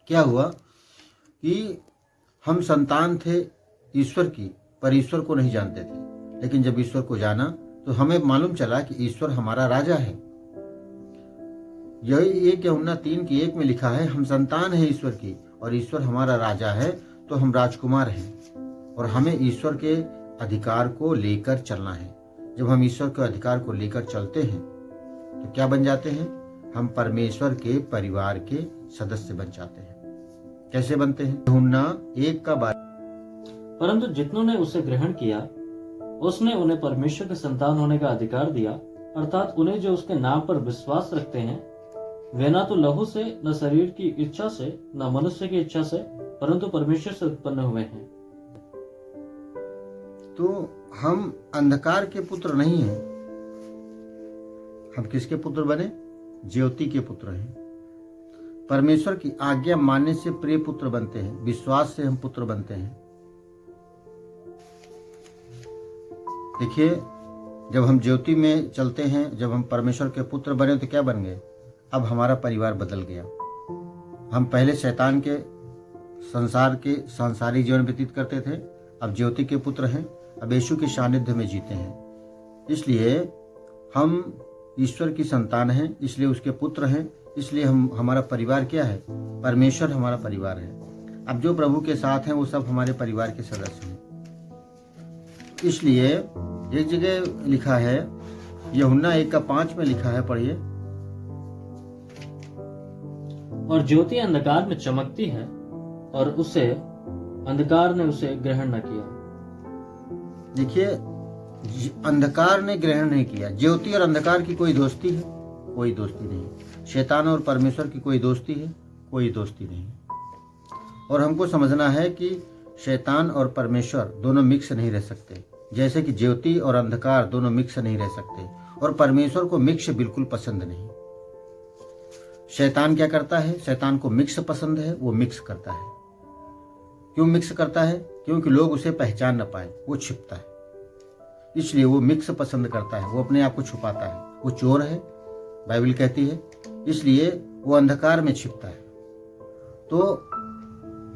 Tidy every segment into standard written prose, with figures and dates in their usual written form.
क्या हुआ कि हम संतान थे ईश्वर की, पर ईश्वर को नहीं जानते थे। लेकिन जब ईश्वर को जाना तो हमें मालूम चला कि ईश्वर हमारा राजा है। यही 1 यूहन्ना 3:1 में लिखा है, हम संतान हैं ईश्वर की और ईश्वर हमारा राजा है, तो हम राजकुमार हैं और हमें ईश्वर के अधिकार को लेकर चलना है। जब हम ईश्वर के अधिकार को लेकर चलते हैं तो क्या बन जाते हैं? हम परमेश्वर के परिवार के सदस्य बन जाते हैं। कैसे बनते हैं? यूहन्ना 1:12। परंतु जितनों ने उसे ग्रहण किया उसने उन्हें परमेश्वर के संतान होने का अधिकार दिया, अर्थात उन्हें जो उसके नाम पर विश्वास रखते हैं, वे न तो लहू से, न शरीर की इच्छा से, न मनुष्य की इच्छा से, परंतु परमेश्वर से उत्पन्न हुए हैं। तो हम अंधकार के पुत्र नहीं हैं। हम किसके पुत्र बने? ज्योति के पुत्र हैं। परमेश्वर की आज्ञा मानने से प्रिय पुत्र बनते हैं, विश्वास से हम पुत्र बनते हैं। देखिए, जब हम ज्योति में चलते हैं, जब हम परमेश्वर के पुत्र बने तो क्या बन गए? अब हमारा परिवार बदल गया। हम पहले शैतान के संसार के सांसारिक जीवन व्यतीत करते थे, अब ज्योति के पुत्र हैं, अब यीशु के सानिध्य में जीते हैं। इसलिए हम ईश्वर की संतान हैं, इसलिए उसके पुत्र हैं, इसलिए हमारा परिवार क्या है? परमेश्वर हमारा परिवार है। अब जो प्रभु के साथ हैं वो सब हमारे परिवार के सदस्य हैं। इसलिए एक जगह लिखा है, यूहन्ना 1:5 में लिखा है, पढ़िए। और ज्योति अंधकार में चमकती है और उसे अंधकार ने उसे ग्रहण न किया। देखिए, अंधकार ने ग्रहण नहीं किया। ज्योति और अंधकार की कोई दोस्ती है? कोई दोस्ती नहीं। शैतान और परमेश्वर की कोई दोस्ती है? कोई दोस्ती नहीं। और हमको समझना है कि शैतान और परमेश्वर दोनों मिक्स नहीं रह सकते, जैसे कि ज्योति और अंधकार दोनों मिक्स नहीं रह सकते। और परमेश्वर को मिक्स बिल्कुल पसंद नहीं। शैतान क्या करता है? शैतान को मिक्स पसंद है, वो मिक्स करता है। क्यों मिक्स करता है? क्योंकि लोग उसे पहचान न पाए, वो छिपता है, इसलिए वो मिक्स पसंद करता है। वो अपने आप को छुपाता है, वो चोर है, बाइबल कहती है, इसलिए वो अंधकार में छिपता है। तो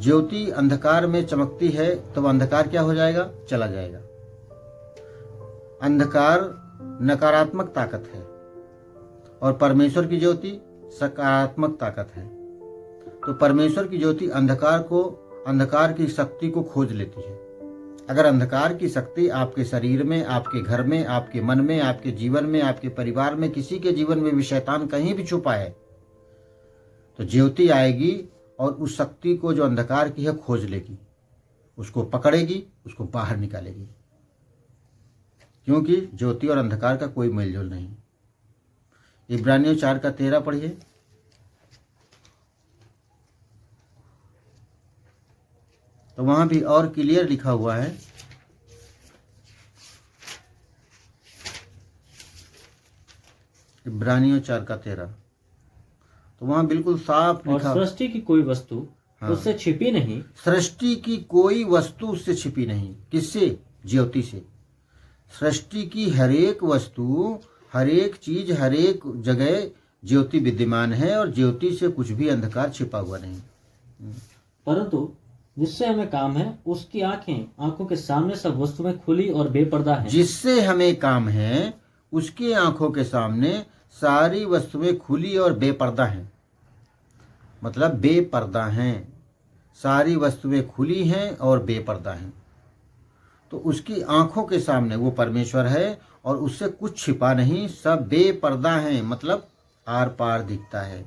ज्योति अंधकार में चमकती है तो अंधकार क्या हो जाएगा? चला जाएगा। अंधकार नकारात्मक ताकत है और परमेश्वर की ज्योति सकारात्मक ताकत है। तो परमेश्वर की ज्योति अंधकार की शक्ति को खोज लेती है। अगर अंधकार की शक्ति आपके शरीर में, आपके घर में, आपके मन में, आपके जीवन में, आपके परिवार में, किसी के जीवन में भी शैतान कहीं भी छुपा है, तो ज्योति आएगी और उस शक्ति को जो अंधकार की है खोज लेगी, उसको पकड़ेगी, उसको बाहर निकालेगी। क्योंकि ज्योति और अंधकार का कोई मेलजोल नहीं। इब्रानियों 4:13 पढ़िए। तो वहां भी और क्लियर लिखा हुआ है, इब्रानियों 4:13। तो वहां बिल्कुल साफ लिखा, और सृष्टि की कोई वस्तु उससे छिपी नहीं। सृष्टि की कोई वस्तु उससे छिपी नहीं। किससे? ज्योति से। सृष्टि की हरेक वस्तु, हरेक चीज, हरेक जगह ज्योति विद्यमान है और ज्योति से कुछ भी अंधकार छिपा हुआ नहीं। परंतु जिससे हमें काम है उसकी आंखों के सामने सब वस्तुएं खुली और बेपर्दा हैं। जिससे हमें काम है उसकी आंखों के सामने सारी वस्तुएं खुली और बेपर्दा हैं। मतलब बेपर्दा हैं, सारी वस्तुएं खुली हैं और बेपर्दा हैं। तो उसकी आंखों के सामने वो परमेश्वर है और उससे कुछ छिपा नहीं, सब बेपर्दा हैं। मतलब आर पार दिखता है।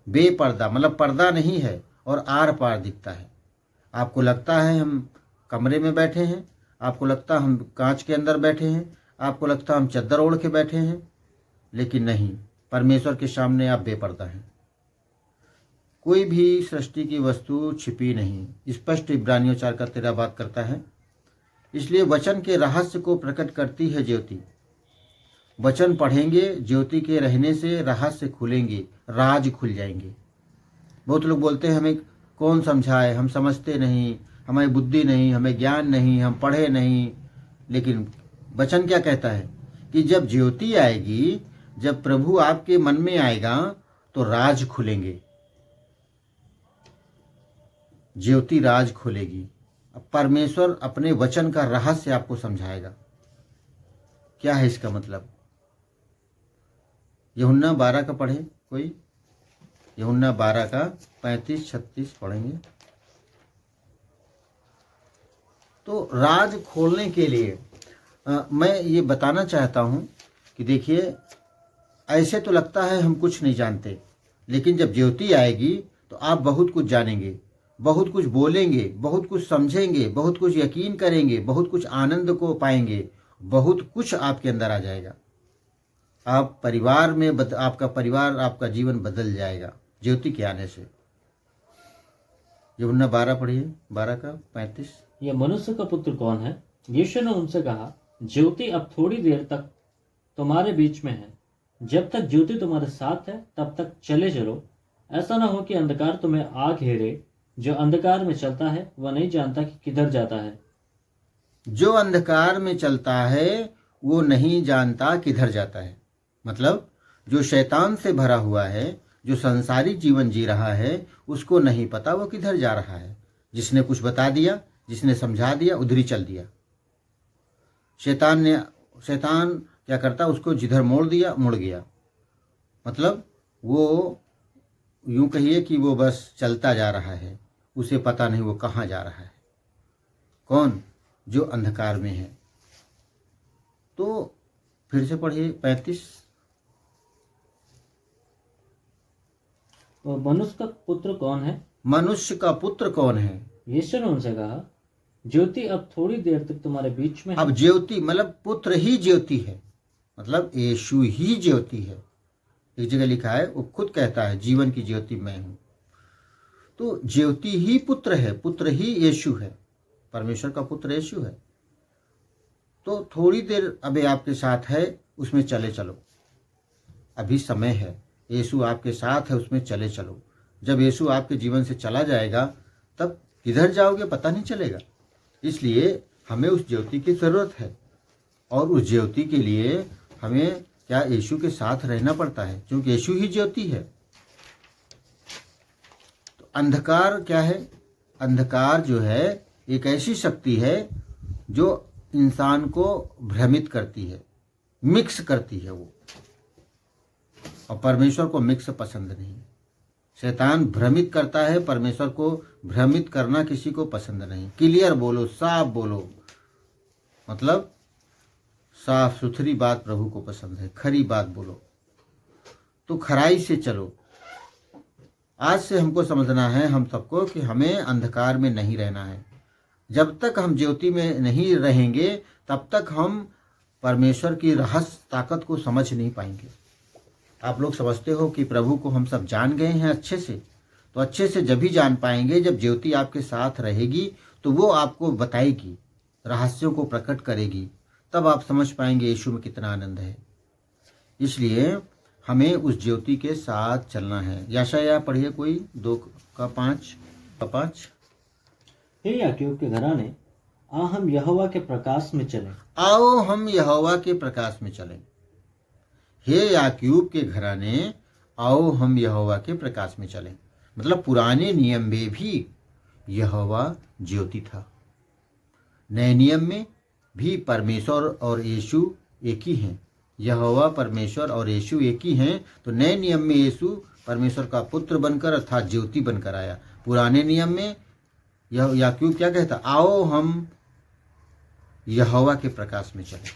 बेपर्दा मतलब पर्दा नहीं है और आर पार दिखता है। आपको लगता है हम कमरे में बैठे हैं, आपको लगता है हम कांच के अंदर बैठे हैं, आपको लगता है हम चद्दर ओढ़ के बैठे हैं, लेकिन नहीं, परमेश्वर के सामने आप बेपर्दा हैं। कोई भी सृष्टि की वस्तु छिपी नहीं। स्पष्ट इब्रानियों 4:13 बात करता है। इसलिए वचन के रहस्य को प्रकट करती है ज्योति। वचन पढ़ेंगे, ज्योति के रहने से रहस्य खुलेंगे, राज खुल जाएंगे। बहुत लोग बोलते हैं हमें कौन समझाए, हम समझते नहीं, हमें बुद्धि नहीं, हमें ज्ञान नहीं, हम पढ़े नहीं। लेकिन वचन क्या कहता है कि जब ज्योति आएगी, जब प्रभु आपके मन में आएगा तो राज खुलेंगे। ज्योति राज खोलेगी। अब परमेश्वर अपने वचन का रहस्य आपको समझाएगा। क्या है इसका मतलब? यूहन्ना 12 का पढ़े कोई? यूहन्ना 12 का 35-36 पढ़ेंगे। तो राज खोलने के लिए मैं ये बताना चाहता हूँ कि देखिए, ऐसे तो लगता है हम कुछ नहीं जानते, लेकिन जब ज्योति आएगी तो आप बहुत कुछ जानेंगे, बहुत कुछ बोलेंगे, बहुत कुछ समझेंगे, बहुत कुछ यकीन करेंगे, बहुत कुछ आनंद को पाएंगे, बहुत कुछ आपके अंदर आ जाएगा। आप परिवार में आपका परिवार, आपका जीवन बदल जाएगा ज्योति के आने से। यूहन्ना 12 पढ़िए, 12 का 35। यह मनुष्य का पुत्र कौन है? यीशु ने उनसे कहा, ज्योति अब थोड़ी देर तक तुम्हारे बीच में है। जब तक ज्योति तुम्हारे साथ है तब तक चले चलो। ऐसा ना हो कि अंधकार तुम्हें आ घेरे। जो अंधकार में चलता है वह नहीं जानता कि किधर जाता है। जो अंधकार में चलता है वो नहीं जानता किधर जाता है। मतलब जो शैतान से भरा हुआ है, जो संसारिक जीवन जी रहा है, उसको नहीं पता वो किधर जा रहा है। जिसने कुछ बता दिया, जिसने समझा दिया, उधर ही चल दिया। शैतान क्या करता, उसको जिधर मोड़ दिया मुड़ गया। मतलब वो यूं कहिए कि वो बस चलता जा रहा है, उसे पता नहीं वो कहाँ जा रहा है। कौन? जो अंधकार में है। तो फिर से पढ़िए 35। और मनुष्य का पुत्र कौन है? मनुष्य का पुत्र कौन है? यीशु ने उनसे कहा, ज्योति अब थोड़ी देर तक तुम्हारे बीच में है। अब ज्योति मतलब पुत्र ही ज्योति है, मतलब यीशु ही ज्योति है। एक जगह लिखा है, वो खुद कहता है जीवन की ज्योति मैं हूं। तो ज्योति ही पुत्र है, पुत्र ही यीशु है, परमेश्वर का पुत्र यीशु है। तो थोड़ी देर अभी आपके साथ है, उसमें चले चलो। अभी समय है, यीशु आपके साथ है, उसमें चले चलो। जब यीशु आपके जीवन से चला जाएगा तब किधर जाओगे पता नहीं चलेगा। इसलिए हमें उस ज्योति की ज़रूरत है, और उस ज्योति के लिए हमें क्या यीशु के साथ रहना पड़ता है, क्योंकि यीशु ही ज्योति है। तो अंधकार क्या है? अंधकार जो है एक ऐसी शक्ति है जो इंसान को भ्रमित करती है, मिक्स करती है वो। और परमेश्वर को मिक्स पसंद नहीं। शैतान भ्रमित करता है, परमेश्वर को भ्रमित करना किसी को पसंद नहीं। क्लियर बोलो, साफ बोलो, मतलब साफ सुथरी बात प्रभु को पसंद है, खरी बात बोलो। तो खराई से चलो। आज से हमको समझना है हम सबको कि हमें अंधकार में नहीं रहना है। जब तक हम ज्योति में नहीं रहेंगे तब तक हम परमेश्वर की रहस्य ताकत को समझ नहीं पाएंगे। आप लोग समझते हो कि प्रभु को हम सब जान गए हैं अच्छे से, तो अच्छे से जब ही जान पाएंगे जब ज्योति आपके साथ रहेगी, तो वो आपको बताएगी, रहस्यों को प्रकट करेगी, तब आप समझ पाएंगे यीशु में कितना आनंद है। इसलिए हमें उस ज्योति के साथ चलना है। यशायाह पढ़िए कोई 2:5। हे याकूब के घराने, आ हम यहोवा के प्रकाश में चलें। आओ हम यहोवा के प्रकाश में चलें। हे याकूब के घराने, आओ हम यहोवा के प्रकाश में चलें। मतलब पुराने नियम में भी यहोवा ज्योति था, नए नियम में भी परमेश्वर और यीशु एक ही हैं। यहोवा परमेश्वर और यीशु एक ही हैं। तो नए नियम में यीशु परमेश्वर का पुत्र बनकर अर्थात ज्योति बनकर आया। पुराने नियम में याकूब क्या कहता? आओ हम यहोवा के प्रकाश में चलें।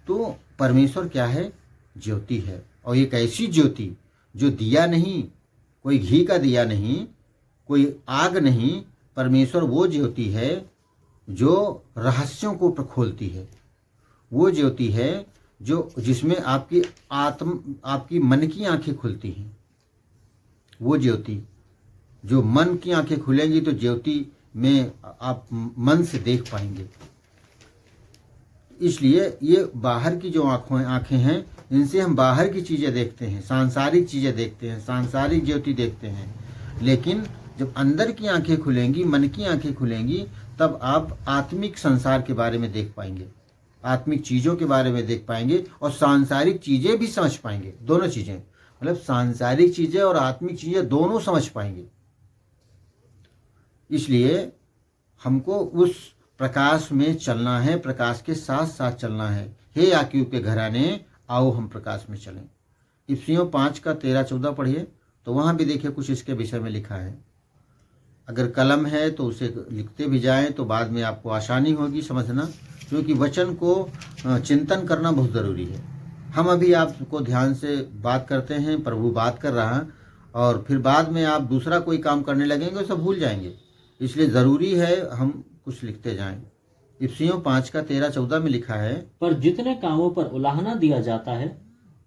तो परमेश्वर क्या है? ज्योति है। और एक ऐसी ज्योति जो दिया नहीं, कोई घी का दिया नहीं, कोई आग नहीं। परमेश्वर वो ज्योति है जो रहस्यों को खोलती है। वो ज्योति है जो जिसमें आपकी मन की आंखें खुलती हैं। वो ज्योति जो मन की आंखें खुलेंगी तो ज्योति में आप मन से देख पाएंगे। इसलिए ये बाहर की जो आंखें हैं, इनसे हम बाहर की चीज़ें देखते हैं, सांसारिक चीज़ें देखते हैं, सांसारिक ज्योति देखते हैं। लेकिन जब अंदर की आंखें खुलेंगी, मन की आंखें खुलेंगी, तब आप आत्मिक संसार के बारे में देख पाएंगे, आत्मिक चीज़ों के बारे में देख पाएंगे और सांसारिक चीज़ें भी समझ पाएंगे। दोनों चीज़ें, मतलब सांसारिक चीज़ें और आत्मिक चीज़ें दोनों समझ पाएंगे। इसलिए हमको उस प्रकाश में चलना है, प्रकाश के साथ साथ चलना है। हे याकूब के घराने, आओ हम प्रकाश में चलें। इफिसियों 5:13-14 पढ़िए, तो वहाँ भी देखिए कुछ इसके विषय में लिखा है। अगर कलम है तो उसे लिखते भी जाएं तो बाद में आपको आसानी होगी समझना, क्योंकि वचन को चिंतन करना बहुत ज़रूरी है। हम अभी आपको ध्यान से बात करते हैं, प्रभु बात कर रहा है, और फिर बाद में आप दूसरा कोई काम करने लगेंगे, सब भूल जाएंगे। इसलिए ज़रूरी है हम कुछ लिखते जाएं। इफिसियों 5:13-14 में लिखा है, पर जितने कामों पर उलाहना दिया जाता है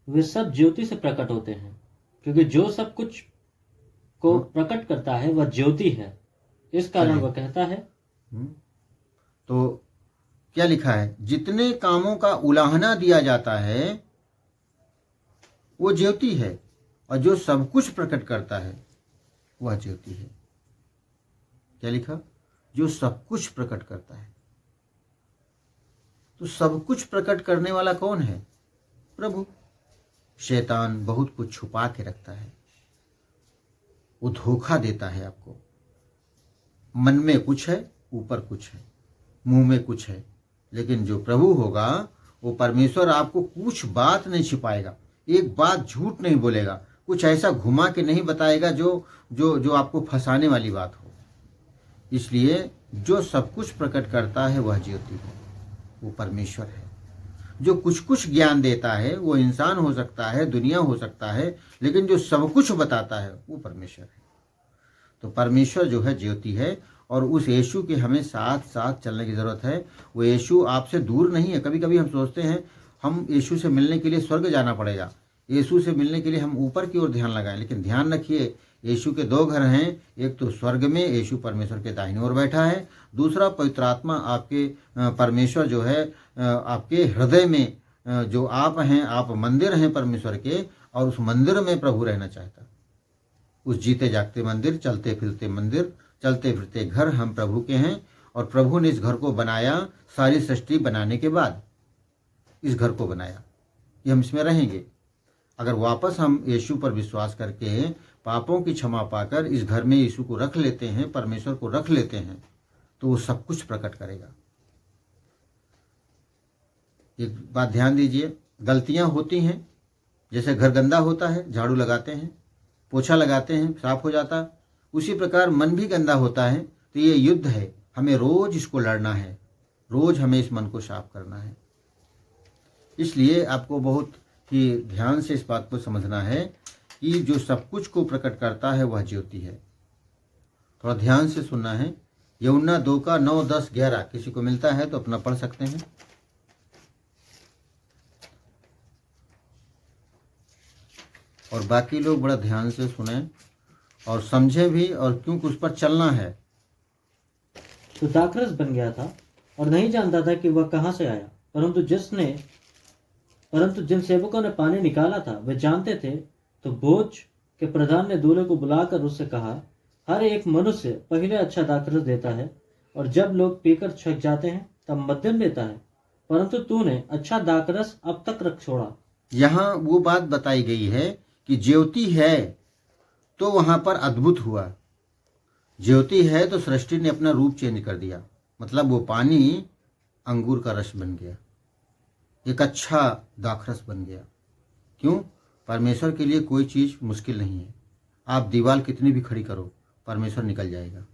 वे सब ज्योति से प्रकट होते हैं, क्योंकि जो सब कुछ को प्रकट करता है वह ज्योति है। इस कारण वह कहता है। तो क्या लिखा है? जितने कामों का उलाहना दिया जाता है वो ज्योति है, और जो सब कुछ प्रकट करता है वह ज्योति है। क्या लिखा? जो सब कुछ प्रकट करता है। तो सब कुछ प्रकट करने वाला कौन है? प्रभु। शैतान बहुत कुछ छुपा के रखता है, वो धोखा देता है आपको। मन में कुछ है, ऊपर कुछ है, मुंह में कुछ है, लेकिन जो प्रभु होगा वो परमेश्वर आपको कुछ बात नहीं छिपाएगा, एक बात झूठ नहीं बोलेगा, कुछ ऐसा घुमा के नहीं बताएगा जो जो जो आपको फंसाने वाली बात हो। इसलिए जो सब कुछ प्रकट करता है वह ज्योति है, वो परमेश्वर है। जो कुछ कुछ ज्ञान देता है वो इंसान हो सकता है, दुनिया हो सकता है, लेकिन जो सब कुछ बताता है वो परमेश्वर है। तो परमेश्वर जो है ज्योति है, और उस यीशु के हमें साथ साथ चलने की ज़रूरत है। वो यीशु आपसे दूर नहीं है। कभी कभी हम सोचते हैं हम यीशु से मिलने के लिए स्वर्ग जाना पड़ेगा, यीशु से मिलने के लिए हम ऊपर की ओर ध्यान लगाएं, लेकिन ध्यान रखिए यीशु के दो घर हैं। एक तो स्वर्ग में यीशु परमेश्वर के दाहिनी ओर बैठा है, दूसरा पवित्र आत्मा आपके परमेश्वर जो है आपके हृदय में जो आप हैं, आप मंदिर हैं परमेश्वर के, और उस मंदिर में प्रभु रहना चाहता। उस जीते जागते मंदिर, चलते फिरते मंदिर, चलते फिरते घर हम प्रभु के हैं, और प्रभु ने इस घर को बनाया। सारी सृष्टि बनाने के बाद इस घर को बनाया, ये हम इसमें रहेंगे। अगर वापस हम यीशु पर विश्वास करके पापों की क्षमा पाकर इस घर में यीशु को रख लेते हैं, परमेश्वर को रख लेते हैं, तो वो सब कुछ प्रकट करेगा। एक बात ध्यान दीजिए, गलतियां होती हैं, जैसे घर गंदा होता है, झाड़ू लगाते हैं, पोछा लगाते हैं, साफ हो जाता, उसी प्रकार मन भी गंदा होता है। तो ये युद्ध है, हमें रोज इसको लड़ना है, रोज हमें इस मन को साफ करना है। इसलिए आपको बहुत ही ध्यान से इस बात को समझना है कि जो सब कुछ को प्रकट करता है वह ज्योति है। थोड़ा ध्यान से सुनना है। यूहन्ना 2:9, 10, 11 किसी को मिलता है तो अपना पढ़ सकते हैं। और बाकी लोग बड़ा ध्यान से सुने और समझे भी, और क्योंकि उस पर चलना है। तो दाखरस बन गया था और नहीं जानता था कि वह कहाँ से आया, परंतु जिन सेवकों ने पानी निकाला था वे जानते थे। तो बोझ के प्रधान ने दूल्हे को बुलाकर उससे कहा, हर एक मनुष्य पहले अच्छा दाखरस देता है, और जब लोग पीकर छक जाते हैं तब मध्यम देता है, परंतु तूने अच्छा दाखरस अब तक रख छोड़ा। यहाँ वो बात बताई गई है कि ज्योति है तो वहां पर अद्भुत हुआ। ज्योति है तो सृष्टि ने अपना रूप चेंज कर दिया, मतलब वो पानी अंगूर का रस बन गया, एक अच्छा दाखरस बन गया। क्यों? परमेश्वर के लिए कोई चीज़ मुश्किल नहीं है। आप दीवार कितनी भी खड़ी करो, परमेश्वर निकल जाएगा।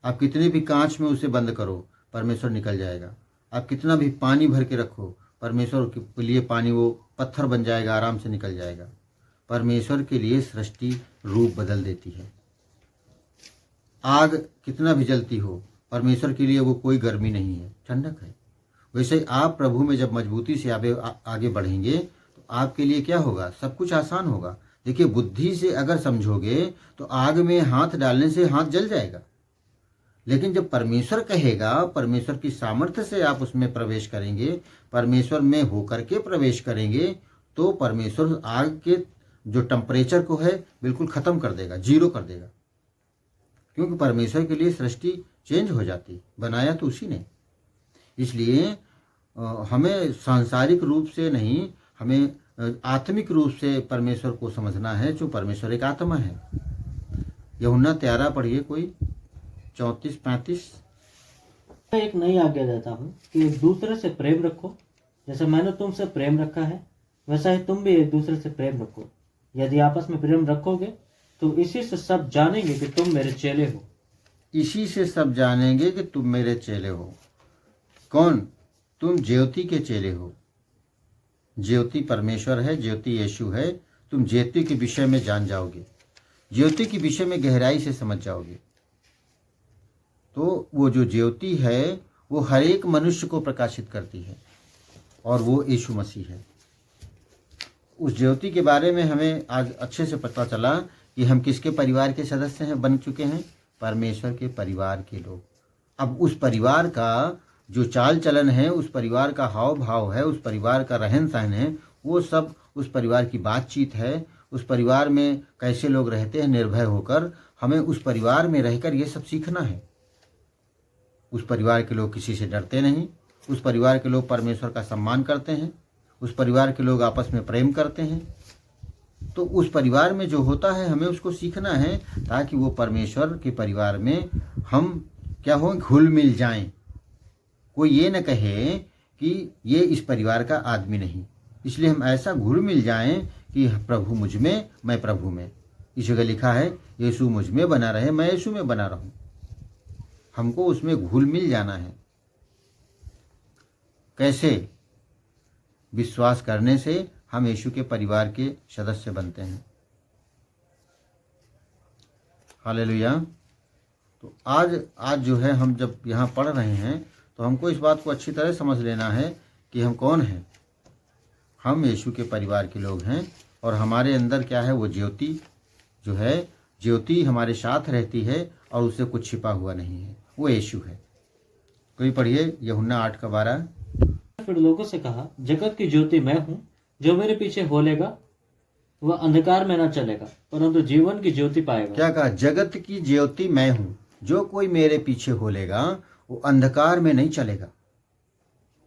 आप कितने भी कांच में उसे बंद करो, परमेश्वर निकल जाएगा। आप कितना भी पानी भर के रखो, परमेश्वर के लिए पानी वो पत्थर बन जाएगा, आराम से निकल जाएगा। परमेश्वर के लिए सृष्टि रूप बदल देती है। आग कितना भी जलती हो, परमेश्वर के लिए वो कोई गर्मी नहीं है, ठंडक है। वैसे आप प्रभु में जब मजबूती से आगे बढ़ेंगे तो आपके लिए क्या होगा? सब कुछ आसान होगा। देखिए, बुद्धि से अगर समझोगे तो आग में हाथ डालने से हाथ जल जाएगा, लेकिन जब परमेश्वर कहेगा, परमेश्वर की सामर्थ्य से आप उसमें प्रवेश करेंगे, परमेश्वर में होकर के प्रवेश करेंगे, तो परमेश्वर आग के जो टेम्परेचर को है बिल्कुल ख़त्म कर देगा, जीरो कर देगा। क्योंकि परमेश्वर के लिए सृष्टि चेंज हो जाती, बनाया तो उसी ने। इसलिए हमें सांसारिक रूप से नहीं, हमें आत्मिक रूप से परमेश्वर को समझना है, जो परमेश्वर एक आत्मा है। यूहन्ना 13 पढ़िए कोई, 34-35। मैं एक नई आज्ञा देता हूँ कि एक दूसरे से प्रेम रखो। जैसे मैंने तुमसे प्रेम रखा है वैसा ही तुम भी एक दूसरे से प्रेम रखो। यदि आपस में प्रेम रखोगे तो इसी से सब जानेंगे कि तुम मेरे चेले हो। इसी से सब जानेंगे कि तुम मेरे चेले हो। कौन? तुम ज्योति के चेले हो। ज्योति परमेश्वर है, ज्योति यीशु है। तुम ज्योति के विषय में जान जाओगे, ज्योति के विषय में गहराई से समझ जाओगे। तो वो जो ज्योति है वो हर एक मनुष्य को प्रकाशित करती है और वो यीशु मसीह है। उस ज्योति के बारे में हमें आज अच्छे से पता चला कि हम किसके परिवार के सदस्य हैं, बन चुके हैं, परमेश्वर के परिवार के लोग। अब उस परिवार का जो चाल चलन है, उस परिवार का हाव भाव है, उस परिवार का रहन सहन है, वो सब उस परिवार की बातचीत है। उस परिवार में कैसे लोग रहते हैं निर्भय होकर, हमें उस परिवार में रहकर ये सब सीखना है। उस परिवार के लोग किसी से डरते नहीं, उस परिवार के लोग परमेश्वर का सम्मान करते हैं, उस परिवार के लोग आपस में प्रेम करते हैं। तो उस परिवार में जो होता है हमें उसको सीखना है ताकि वो परमेश्वर के परिवार में हम क्या हो, घुल मिल जाएं। कोई ये न कहे कि ये इस परिवार का आदमी नहीं। इसलिए हम ऐसा घुल मिल जाएं कि प्रभु मुझ में, मैं प्रभु में। इस जगह लिखा है यीशु मुझ में बना रहे, मैं यीशु में बना रहूं। हमको उसमें घुल मिल जाना है। कैसे? विश्वास करने से हम यीशु के परिवार के सदस्य बनते हैं। हालेलुया। तो आज जो है हम जब यहाँ पढ़ रहे हैं तो हमको इस बात को अच्छी तरह समझ लेना है कि हम कौन हैं। हम यीशु के परिवार के लोग हैं और हमारे अंदर क्या है, वो ज्योति जो है, ज्योति हमारे साथ रहती है और उससे कुछ छिपा हुआ नहीं है, वो यीशु है। कोई पढ़िए यूहन्ना 8:12। फिर लोगों से कहा, जगत की ज्योति मैं हूँ, जो मेरे पीछे होलेगा वह अंधकार में न चलेगा परंतु जीवन की ज्योति पाएगा। क्या कहा? जगत की ज्योति मैं हूँ, जो कोई मेरे पीछे होलेगा वो अंधकार में नहीं चलेगा,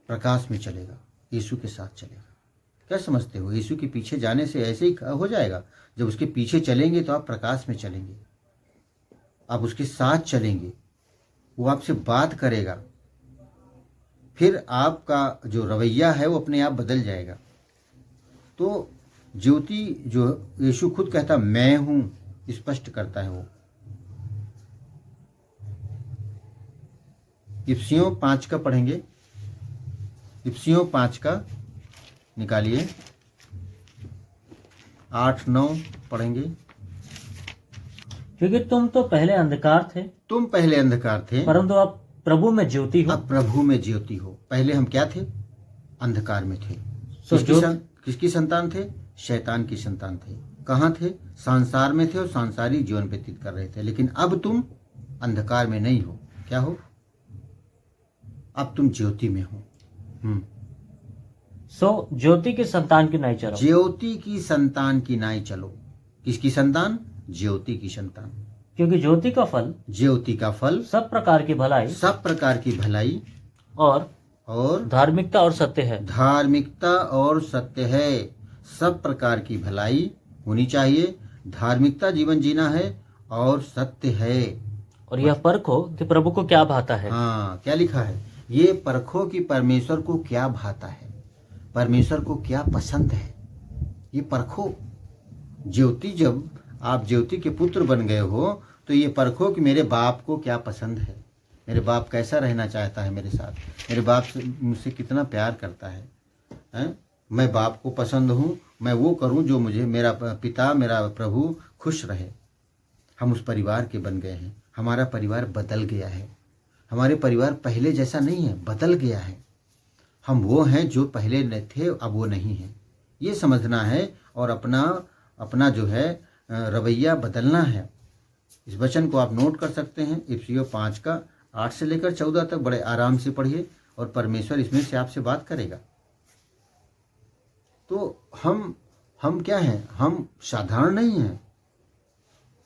प्रकाश में चलेगा, यीशु के साथ चलेगा। क्या समझते हो? यीशु के पीछे जाने से ऐसे ही हो जाएगा। जब उसके पीछे चलेंगे तो आप प्रकाश में चलेंगे, आप उसके साथ चलेंगे, वो आपसे बात करेगा, फिर आपका जो रवैया है वो अपने आप बदल जाएगा। तो ज्योति जो यीशु खुद कहता मैं हूं, स्पष्ट करता है वो। इफिसियों 5 का पढ़ेंगे, इफिसियों 5 का निकालिए, 8-9 पढ़ेंगे। क्योंकि तुम तो पहले अंधकार थे, तुम पहले अंधकार थे परंतु अब प्रभु में ज्योति हो। अब प्रभु में ज्योति हो। पहले हम क्या थे? अंधकार में थे। किसकी संतान थे? शैतान की संतान थे। कहाँ थे? संसार में थे और सांसारिक जीवन व्यतीत कर रहे थे। लेकिन अब तुम अंधकार में नहीं हो। क्या हो? अब तुम ज्योति में हो। सो ज्योति की संतान की नाई चलो। ज्योति की संतान की नाई चलो। किसकी संतान? ज्योति की संतान। क्योंकि ज्योति का फल, ज्योति का फल सब प्रकार की भलाई, सब प्रकार की भलाई और धार्मिकता और सत्य है। धार्मिकता और सत्य है। सब प्रकार की भलाई होनी चाहिए, धार्मिकता जीवन जीना है और सत्य है। और यह परखो कि प्रभु को क्या भाता है। हाँ, क्या लिखा है? ये परखो कि परमेश्वर को क्या भाता है, परमेश्वर को क्या पसंद है। ये परखो। ज्योति, जब आप ज्योति के पुत्र बन गए हो तो ये परखो कि मेरे बाप को क्या पसंद है, मेरे बाप कैसा रहना चाहता है मेरे साथ, मेरे बाप से मुझसे कितना प्यार करता है? मैं बाप को पसंद हूँ, मैं वो करूँ जो मुझे मेरा पिता, मेरा प्रभु खुश रहे। हम उस परिवार के बन गए हैं। हमारा परिवार बदल गया है। हमारे परिवार पहले जैसा नहीं है, बदल गया है। हम वो हैं जो पहले न थे, अब वो नहीं हैं। ये समझना है और अपना जो है रवैया बदलना है। इस वचन को आप नोट कर सकते हैं। इफिसियों 5 का 8 से लेकर 14 तक बड़े आराम से पढ़िए और परमेश्वर इसमें से आपसे बात करेगा। तो हम क्या हैं? हम साधारण नहीं हैं।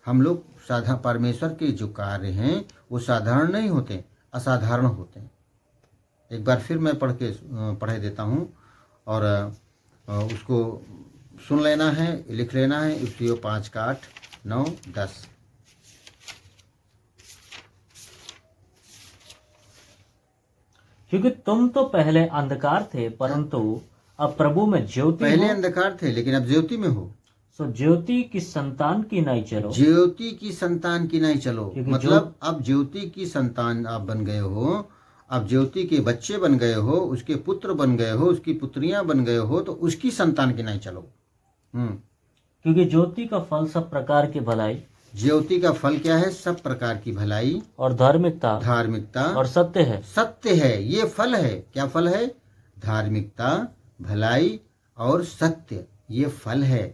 हम लोग परमेश्वर के जो कार्य हैं वो साधारण नहीं होते, असाधारण होते हैं। एक बार फिर मैं पढ़े देता हूँ और उसको सुन लेना है, लिख लेना है। इफिसियों 5 का 8, 9, 10। क्योंकि तुम तो पहले अंधकार थे, परंतु अब प्रभु में ज्योति पहले हो। अंधकार थे लेकिन अब ज्योति में हो। सो ज्योति की संतान की नहीं चलो। ज्योति की संतान की नहीं चलो, क्योंकि मतलब अब ज्योति की संतान आप बन गए हो, अब ज्योति के बच्चे बन गए हो, उसके पुत्र बन गए हो, उसकी पुत्रियां बन गए हो, तो उसकी संतान की नहीं चलो। क्योंकि ज्योति का फल सब प्रकार की भलाई ज्योति का फल क्या है? सब प्रकार की भलाई और धार्मिकता धार्मिकता और सत्य है। सत्य है। ये फल है। क्या फल है? धार्मिकता, भलाई और सत्य, ये फल है।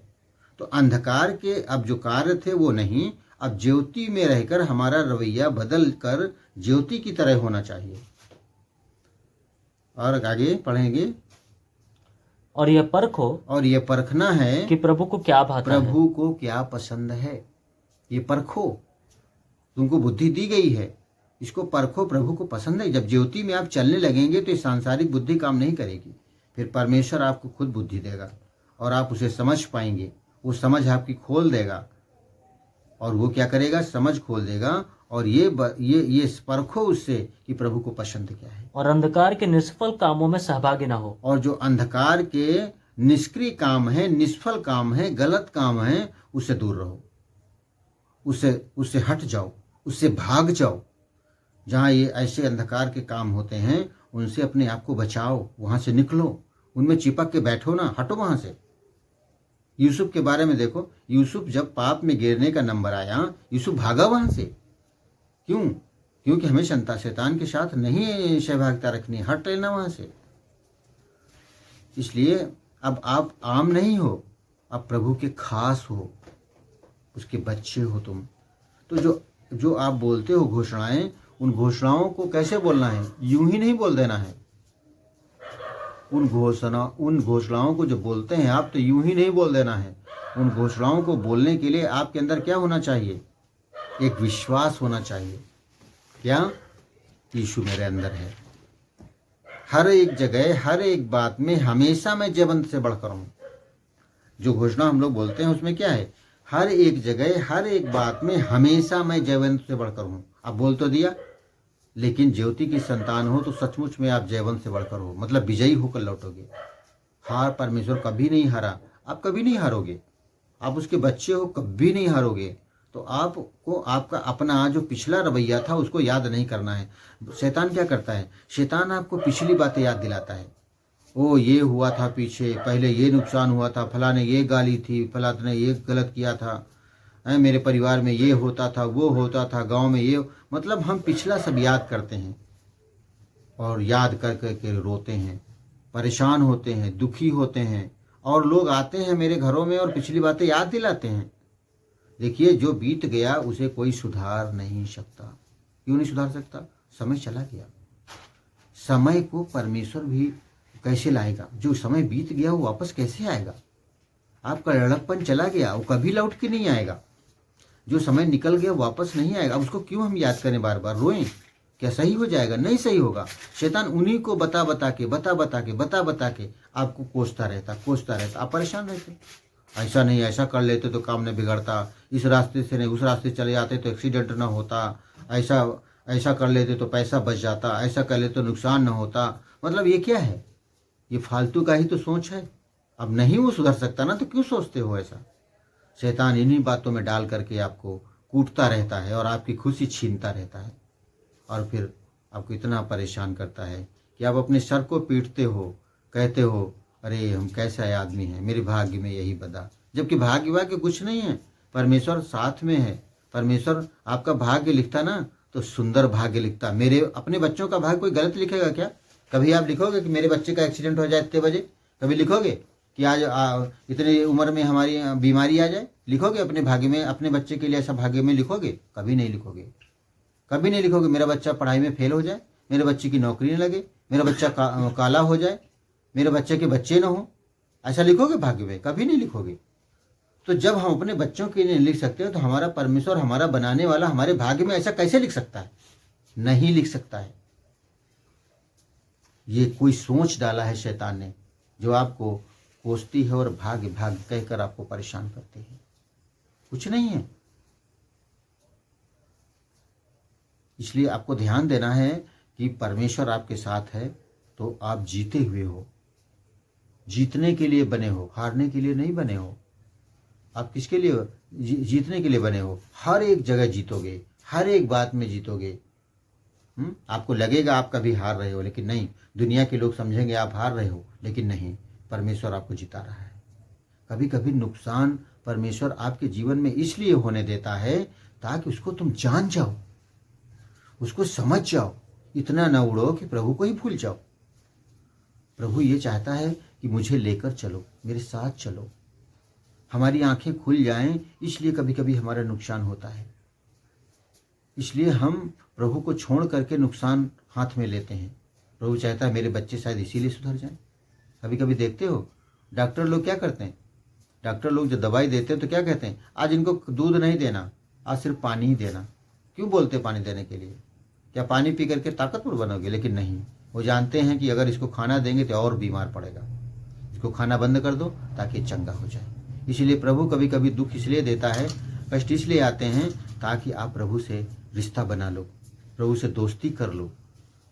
तो अंधकार के अब जो कार्य थे वो नहीं, अब ज्योति में रहकर हमारा रवैया बदल कर ज्योति की तरह होना चाहिए। और आगे पढ़ेंगे। और यह परखो, और ये परखना है कि प्रभु को क्या भाता है। प्रभु को क्या पसंद है। ये परखो, तुमको बुद्धि दी गई है, इसको परखो, प्रभु को पसंद है। जब ज्योति में आप चलने लगेंगे तो ये सांसारिक बुद्धि काम नहीं करेगी, फिर परमेश्वर आपको खुद बुद्धि देगा और आप उसे समझ पाएंगे। वो समझ आपकी खोल देगा, और वो क्या करेगा? समझ खोल देगा। और ये परखो उससे कि प्रभु को पसंद क्या है। और अंधकार के निष्फल कामों में सहभागी ना हो। और जो अंधकार के निष्क्रिय काम है, निष्फल काम है, गलत काम है, उससे दूर रहो, उससे हट जाओ, उससे भाग जाओ। जहाँ ये ऐसे अंधकार के काम होते हैं उनसे अपने आप को बचाओ, वहाँ से निकलो, उनमें चिपक के बैठो ना, हटो वहाँ से। यूसुफ के बारे में देखो, यूसुफ जब पाप में गिरने का नंबर आया, यूसुफ भागा वहाँ से। क्यों? क्योंकि हमें शैतान के साथ नहीं सहभागिता रखनी, हट लेना वहाँ से। इसलिए अब आप आम नहीं हो, अब प्रभु के खास हो, उसके बच्चे हो तुम। तो जो आप बोलते हो घोषणाएं, उन घोषणाओं को कैसे बोलना है? यूं ही नहीं बोल देना है। उन घोषणाओं को जो बोलते हैं आप, तो यूं ही नहीं बोल देना है। उन घोषणाओं को बोलने के लिए आपके अंदर क्या होना चाहिए? एक विश्वास होना चाहिए। क्या? यीशु मेरे अंदर है। हर एक जगह, हर एक बात में हमेशा मैं जयवंत से बढ़कर हूँ। जो घोषणा हम लोग बोलते हैं उसमें क्या है? हर एक जगह, हर एक बात में हमेशा मैं जयवंत से बढ़कर हूँ। अब बोल तो दिया, लेकिन ज्योति की संतान हो तो सचमुच में आप जयवंत से बढ़कर हो, मतलब विजयी होकर लौटोगे। हार परमेश्वर कभी नहीं हारा, आप कभी नहीं हारोगे। आप उसके बच्चे हो, कभी नहीं हारोगे। तो आपको आपका अपना जो पिछला रवैया था उसको याद नहीं करना है। शैतान क्या करता है? शैतान आपको पिछली बातें याद दिलाता है। ओ ये हुआ था पीछे, पहले ये नुकसान हुआ था, फला ने ये गाली थी, फला ने ये गलत किया था, मेरे परिवार में ये होता था, वो होता था, गांव में ये, मतलब हम पिछला सब याद करते हैं और याद कर के रोते हैं, परेशान होते हैं, दुखी होते हैं। और लोग आते हैं मेरे घरों में और पिछली बातें याद दिलाते हैं। देखिए, जो बीत गया उसे कोई सुधार नहीं सकता। क्यों नहीं सुधार सकता? समय चला गया। समय को परमेश्वर भी कैसे लाएगा? जो समय बीत गया वो वापस कैसे आएगा? आपका लड़कपन चला गया, वो कभी लौट के नहीं आएगा। जो समय निकल गया वापस नहीं आएगा। अब उसको क्यों हम याद करें, बार बार रोएं? क्या सही हो जाएगा? नहीं सही होगा। शैतान उन्हीं को बता बता के आपको कोसता रहता, आप परेशान रहते। ऐसा नहीं, ऐसा कर लेते तो काम नहीं बिगड़ता, इस रास्ते से नहीं उस रास्ते चले जाते तो एक्सीडेंट ना होता, ऐसा कर लेते तो पैसा बच जाता, ऐसा कर लेते तो नुकसान ना होता। मतलब ये क्या है? ये फालतू का ही तो सोच है। अब नहीं वो सुधर सकता ना, तो क्यों सोचते हो ऐसा? शैतान इन्हीं बातों में डाल करके आपको कूटता रहता है और आपकी खुशी छीनता रहता है, और फिर आपको इतना परेशान करता है कि आप अपने सर को पीटते हो, कहते हो अरे हम कैसा आदमी है, मेरे भाग्य में यही बदा। जबकि भाग्य कुछ नहीं है, परमेश्वर साथ में है। परमेश्वर आपका भाग्य लिखता ना तो सुंदर भाग्य लिखता। मेरे अपने बच्चों का भाग्य कोई गलत लिखेगा क्या? कभी आप लिखोगे कि मेरे बच्चे का एक्सीडेंट हो जाए इतने बजे? कभी लिखोगे कि आज इतनी उम्र में हमारी बीमारी आ जाए? लिखोगे अपने भाग्य में, अपने बच्चे के लिए ऐसा भाग्य में लिखोगे? कभी नहीं लिखोगे। कभी नहीं लिखोगे मेरा बच्चा पढ़ाई में फेल हो जाए, मेरे बच्चे की नौकरी न लगे, मेरा बच्चा काला हो जाए, मेरे बच्चे के बच्चे न हो। ऐसा लिखोगे भाग्य में? कभी नहीं लिखोगे। तो जब हम अपने बच्चों के लिए लिख सकते हैं तो हमारा परमेश्वर, हमारा बनाने वाला, हमारे भाग्य में ऐसा कैसे लिख सकता है? नहीं लिख सकता है। ये कोई सोच डाला है शैतान ने, जो आपको कोसती है और भाग्य कहकर आपको परेशान करती है। कुछ नहीं है। इसलिए आपको ध्यान देना है कि परमेश्वर आपके साथ है तो आप जीते हुए हो, जीतने के लिए बने हो, हारने के लिए नहीं बने हो। आप किसके लिए जीतने के लिए बने हो। हर एक जगह जीतोगे, हर एक बात में जीतोगे। आपको लगेगा आप कभी हार रहे हो, लेकिन नहीं। दुनिया के लोग समझेंगे आप हार रहे हो, लेकिन नहीं, परमेश्वर आपको जिता रहा है। कभी कभी नुकसान परमेश्वर आपके जीवन में इसलिए होने देता है ताकि उसको तुम जान जाओ, उसको समझ जाओ। इतना न उड़ो कि प्रभु को ही भूल जाओ। प्रभु ये चाहता है कि मुझे लेकर चलो, मेरे साथ चलो। हमारी आंखें खुल जाएं, इसलिए कभी कभी हमारा नुकसान होता है। इसलिए हम प्रभु को छोड़ करके नुकसान हाथ में लेते हैं। प्रभु चाहता है मेरे बच्चे शायद इसीलिए सुधर जाएं। कभी कभी देखते हो डॉक्टर लोग क्या करते हैं, डॉक्टर लोग जो दवाई देते हैं तो क्या कहते हैं, आज इनको दूध नहीं देना, आज सिर्फ पानी ही देना। क्यों बोलते हैं पानी देने के लिए? क्या पानी पी करके ताकतवर बनोगे? लेकिन नहीं, वो जानते हैं कि अगर इसको खाना देंगे तो और बीमार पड़ेगा। इसको खाना बंद कर दो ताकि चंगा हो जाए। इसलिए प्रभु कभी कभी दुख इसलिए देता है, कष्ट इसलिए आते हैं ताकि आप प्रभु से रिश्ता बना लो, प्रभु से दोस्ती कर लो।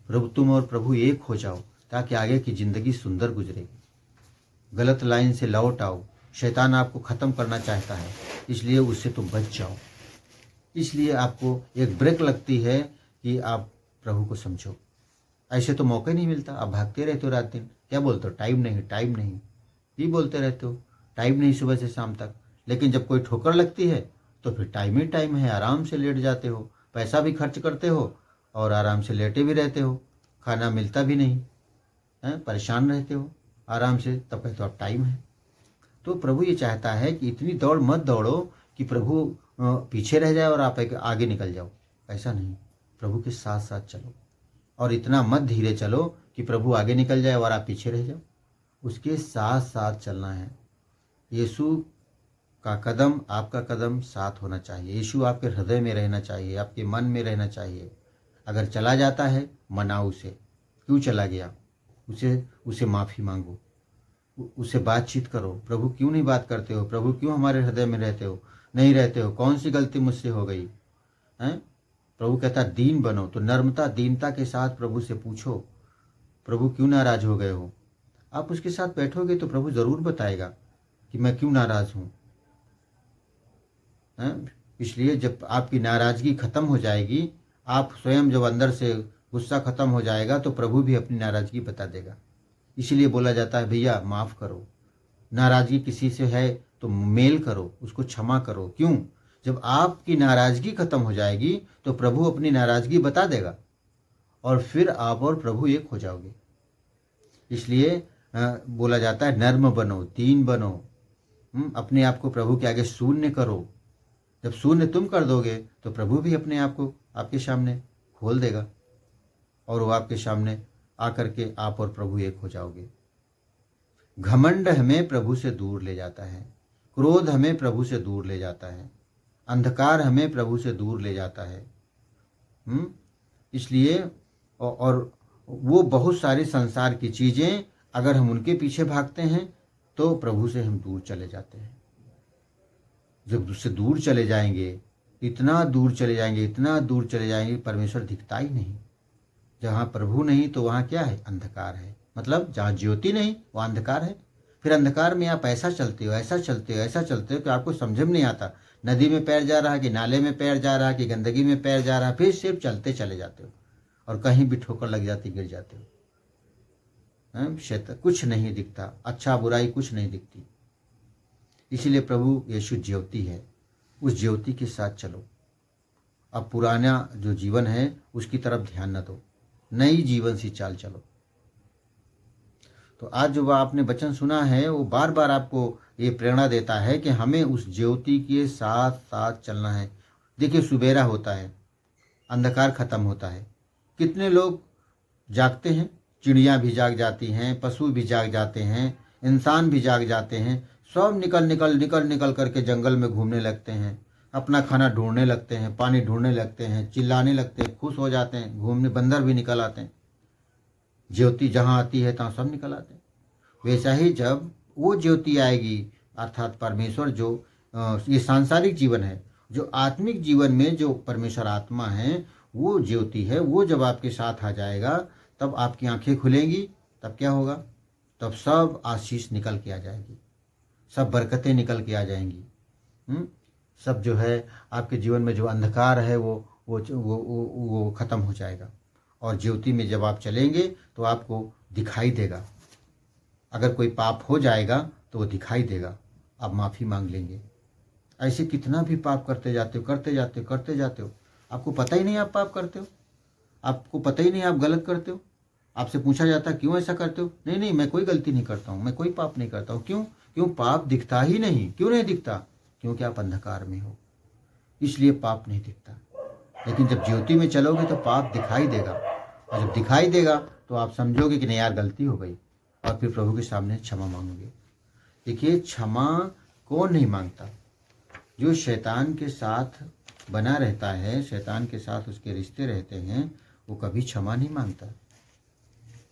प्रभु तुम और प्रभु एक हो जाओ ताकि आगे की जिंदगी सुंदर गुजरे। गलत लाइन से लौट आओ। शैतान आपको ख़त्म करना चाहता है, इसलिए उससे तुम बच जाओ। इसलिए आपको एक ब्रेक लगती है कि आप प्रभु को समझो। ऐसे तो मौका ही नहीं मिलता, आप भागते रहते हो रात दिन। क्या बोलते हो? टाइम नहीं, टाइम नहीं, ये बोलते रहते हो। टाइम नहीं सुबह से शाम तक। लेकिन जब कोई ठोकर लगती है तो फिर टाइम ही टाइम है, आराम से लेट जाते हो, पैसा भी खर्च करते हो और आराम से लेटे भी रहते हो। खाना मिलता भी नहीं है, परेशान रहते हो आराम से, तब कहते हो अब टाइम है। तो प्रभु ये चाहता है कि इतनी दौड़ मत दौड़ो कि प्रभु पीछे रह जाए और आप आगे निकल जाओ। ऐसा नहीं, प्रभु के साथ साथ चलो। और इतना मत धीरे चलो कि प्रभु आगे निकल जाए और आप पीछे रह जाओ। उसके साथ साथ चलना है। यीशु का कदम आपका कदम साथ होना चाहिए। यीशु आपके हृदय में रहना चाहिए, आपके मन में रहना चाहिए। अगर चला जाता है मनाओ उसे, क्यों चला गया, उसे माफ़ी मांगो, उससे बातचीत करो। प्रभु क्यों नहीं बात करते हो? प्रभु क्यों हमारे हृदय में रहते हो? नहीं रहते हो। कौन सी गलती मुझसे हो गई है? प्रभु कहता दीन बनो, तो नर्मता दीनता के साथ प्रभु से पूछो, प्रभु क्यों नाराज हो गए हो? आप उसके साथ बैठोगे तो प्रभु जरूर बताएगा कि मैं क्यों नाराज हूं। इसलिए जब आपकी नाराजगी खत्म हो जाएगी, आप स्वयं जब अंदर से गुस्सा खत्म हो जाएगा तो प्रभु भी अपनी नाराजगी बता देगा। इसीलिए बोला जाता है भैया माफ करो। नाराजगी किसी से है तो मेल करो, उसको क्षमा करो। क्यों? जब आपकी नाराजगी खत्म हो जाएगी तो प्रभु अपनी नाराजगी बता देगा और फिर आप और प्रभु एक हो जाओगे। इसलिए बोला जाता है नर्म बनो, दीन बनो, अपने आप को प्रभु के आगे शून्य करो। जब शून्य तुम कर दोगे तो प्रभु भी अपने आप को आपके सामने खोल देगा और वो आपके सामने आकर के आप और प्रभु एक हो जाओगे। घमंड हमें प्रभु से दूर ले जाता है, क्रोध हमें प्रभु से दूर ले जाता है, अंधकार हमें प्रभु से दूर ले जाता है। इसलिए और वो बहुत सारी संसार की चीज़ें अगर हम उनके पीछे भागते हैं तो प्रभु से हम दूर चले जाते हैं। जब उससे दूर चले जाएंगे, इतना दूर चले जाएंगे, इतना दूर चले जाएंगे, परमेश्वर दिखता ही नहीं। जहाँ प्रभु नहीं तो वहाँ क्या है? अंधकार है। मतलब जहाँ ज्योति नहीं वहाँ अंधकार है। फिर अंधकार में आप ऐसा चलते हो, ऐसा चलते हो, ऐसा चलते हो कि आपको समझ में नहीं आता नदी में पैर जा रहा है कि नाले में पैर जा रहा है कि गंदगी में पैर जा रहा है। फिर सिर्फ चलते चले जाते हो और कहीं भी ठोकर लग जाती, गिर जाते हो। क्षेत्र कुछ नहीं दिखता, अच्छा बुराई कुछ नहीं दिखती। इसीलिए प्रभु यीशु ज्योति है, उस ज्योति के साथ चलो। अब पुराना जो जीवन है उसकी तरफ ध्यान न दो, नई जीवन सी चाल चलो। तो आज जो आपने वचन सुना है वो बार बार आपको ये प्रेरणा देता है कि हमें उस ज्योति के साथ साथ चलना है। देखिए सुबेरा होता है, अंधकार खत्म होता है, कितने लोग जागते हैं, चिड़ियाँ भी जाग जाती हैं, पशु भी जाग जाते हैं, इंसान भी जाग जाते हैं। सब निकल करके जंगल में घूमने लगते हैं, अपना खाना ढूंढने लगते हैं, पानी ढूंढने लगते हैं, चिल्लाने लगते हैं, खुश हो जाते हैं, घूमने। बंदर भी निकल आते हैं, ज्योति जहाँ आती है तहाँ सब निकल आते हैं। वैसा ही जब वो ज्योति आएगी, अर्थात परमेश्वर जो ये सांसारिक जीवन है, जो आत्मिक जीवन में जो परमेश्वर आत्मा है वो ज्योति है, वो जब आपके साथ आ जाएगा तब आपकी आंखें खुलेंगी। तब क्या होगा? तब सब आशीष निकल के आ जाएगी, सब बरकतें निकल के आ जाएंगी। सब जो है आपके जीवन में जो अंधकार है वो खत्म हो जाएगा। और ज्योति में जब आप चलेंगे तो आपको दिखाई देगा। अगर कोई पाप हो जाएगा तो वो दिखाई देगा, आप माफ़ी मांग लेंगे। ऐसे कितना भी पाप करते जाते हो, आपको पता ही नहीं आप पाप करते हो, आपको पता ही नहीं आप गलत करते हो। आपसे पूछा जाता क्यों ऐसा करते हो? नहीं, मैं कोई गलती नहीं करता हूँ, मैं कोई पाप नहीं करता हूँ। क्यों पाप दिखता ही नहीं। क्यों नहीं दिखता? क्योंकि आप अंधकार में हो, इसलिए पाप नहीं दिखता। लेकिन जब ज्योति में चलोगे तो पाप दिखाई देगा, और जब दिखाई देगा तो आप समझोगे कि नहीं यार गलती हो गई, और फिर प्रभु के सामने क्षमा मांगोगे। देखिए, क्षमा कौन नहीं मांगता? जो शैतान के साथ बना रहता है, शैतान के साथ उसके रिश्ते रहते हैं, वो कभी क्षमा नहीं मांगता,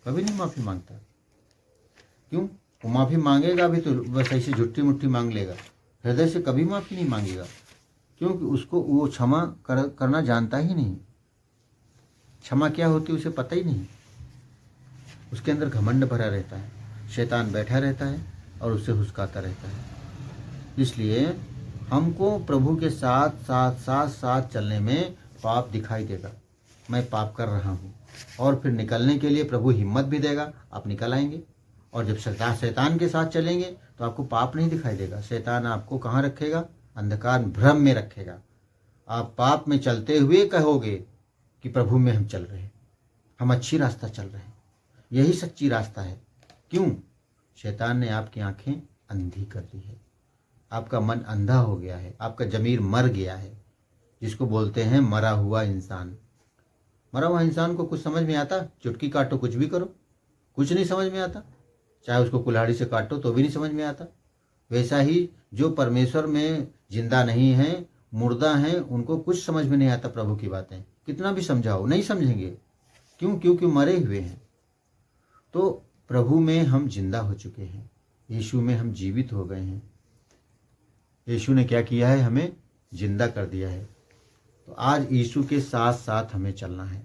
कभी नहीं माफ़ी मांगता। क्यों? वो माफ़ी मांगेगा भी तो बस ऐसे झुट्टी मुट्ठी मांग लेगा, हृदय से कभी माफ़ी नहीं मांगेगा। क्योंकि उसको वो क्षमा करना जानता ही नहीं। क्षमा क्या होती है उसे पता ही नहीं। उसके अंदर घमंड भरा रहता है, शैतान बैठा रहता है और उसे हुस्काता रहता है। इसलिए हमको प्रभु के साथ चलने में पाप दिखाई देगा, मैं पाप कर रहा हूँ, और फिर निकलने के लिए प्रभु हिम्मत भी देगा, आप निकल आएंगे। और जब शैतान के साथ चलेंगे तो आपको पाप नहीं दिखाई देगा। शैतान आपको कहाँ रखेगा? अंधकार भ्रम में रखेगा। आप पाप में चलते हुए कहोगे कि प्रभु में हम चल रहे हैं, हम अच्छी रास्ता चल रहे हैं, यही सच्ची रास्ता है। क्यों? शैतान ने आपकी आंखें अंधी कर दी है, आपका मन अंधा हो गया है, आपका जमीर मर गया है, जिसको बोलते हैं मरा हुआ इंसान। मरा हुआ इंसान को कुछ समझ में आता? चुटकी काटो कुछ भी करो, कुछ नहीं समझ में आता। चाहे उसको कुल्हाड़ी से काटो तो भी नहीं समझ में आता। वैसा ही जो परमेश्वर में जिंदा नहीं है, मुर्दा हैं, उनको कुछ समझ में नहीं आता प्रभु की बातें। कितना भी समझाओ नहीं समझेंगे। क्यों? क्योंकि मरे हुए हैं। तो प्रभु में हम जिंदा हो चुके हैं, यीशु में हम जीवित हो गए हैं। यीशु ने क्या किया है? हमें जिंदा कर दिया है। तो आज यीशु के साथ साथ हमें चलना है।